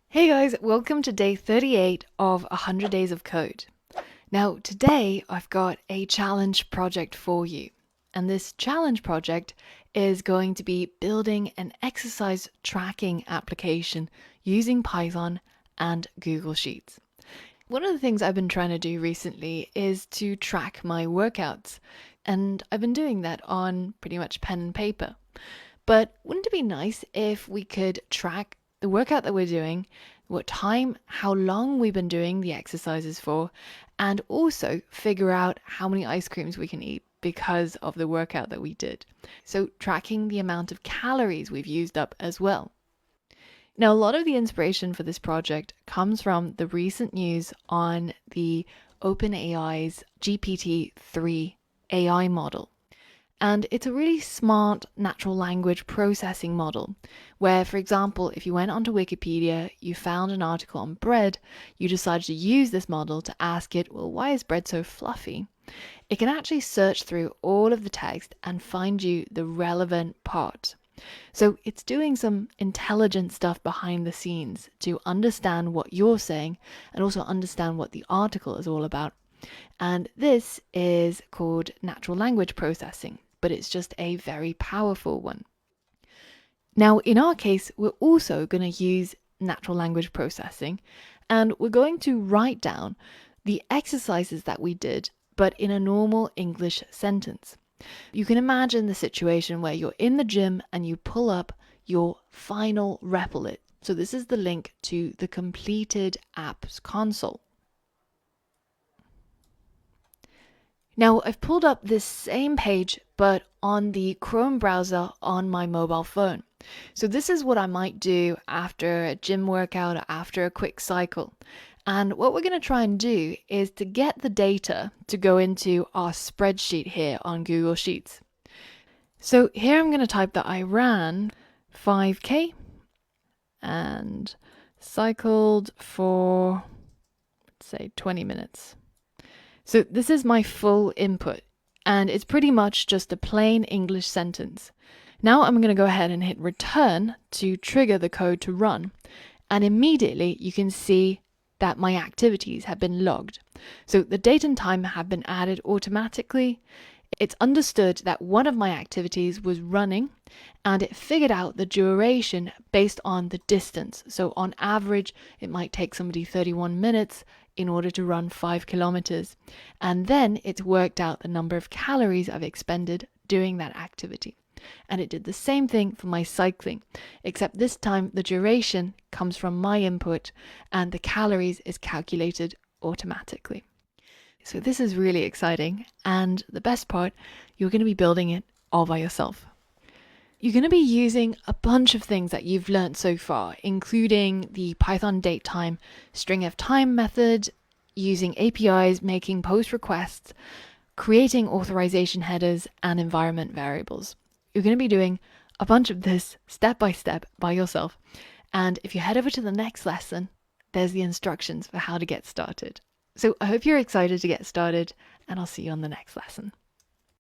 Hey guys, welcome to day 38 of 100 Days of Code. Now, today I've got a challenge project for you. And this challenge project is going to be building an exercise tracking application using Python and Google Sheets. One of the things I've been trying to do recently is to track my workouts. And I've been doing that on pretty much pen and paper. But wouldn't it be nice if we could track the workout that we're doing, what time, how long we've been doing the exercises for, and also figure out how many ice creams we can eat because of the workout that we did. So tracking the amount of calories we've used up as well. Now, a lot of the inspiration for this project comes from the recent news on the OpenAI's GPT-3 AI model. And it's a really smart natural language processing model where, for example, if you went onto Wikipedia, you found an article on bread, you decided to use this model to ask it, well, why is bread so fluffy? It can actually search through all of the text and find you the relevant part. So it's doing some intelligent stuff behind the scenes to understand what you're saying and also understand what the article is all about. And this is called natural language processing, but it's just a very powerful one. Now, in our case, we're also going to use natural language processing, and we're going to write down the exercises that we did, but in a normal English sentence. You can imagine the situation where you're in the gym and you pull up your final Replit. So this is the link to the completed apps console. Now, I've pulled up this same page, but on the Chrome browser on my mobile phone. So this is what I might do after a gym workout or after a quick cycle. And what we're going to try and do is to get the data to go into our spreadsheet here on Google Sheets. So here I'm going to type that I ran 5K and cycled for, let's say, 20 minutes. So this is my full input, and it's pretty much just a plain English sentence. Now I'm going to go ahead and hit return to trigger the code to run, and immediately you can see that my activities have been logged. So the date and time have been added automatically. It's understood that one of my activities was running, and it figured out the duration based on the distance. So on average, it might take somebody 31 minutes in order to run 5 kilometers. And then it's worked out the number of calories I've expended doing that activity. And it did the same thing for my cycling, except this time the duration comes from my input and the calories is calculated automatically. So this is really exciting, and the best part, you're going to be building it all by yourself. You're going to be using a bunch of things that you've learned so far, including the Python datetime stringftime method, using APIs, making post requests, creating authorization headers, and environment variables. You're going to be doing a bunch of this step by step by yourself. And if you head over to the next lesson, there's the instructions for how to get started. So I hope you're excited to get started, and I'll see you on the next lesson.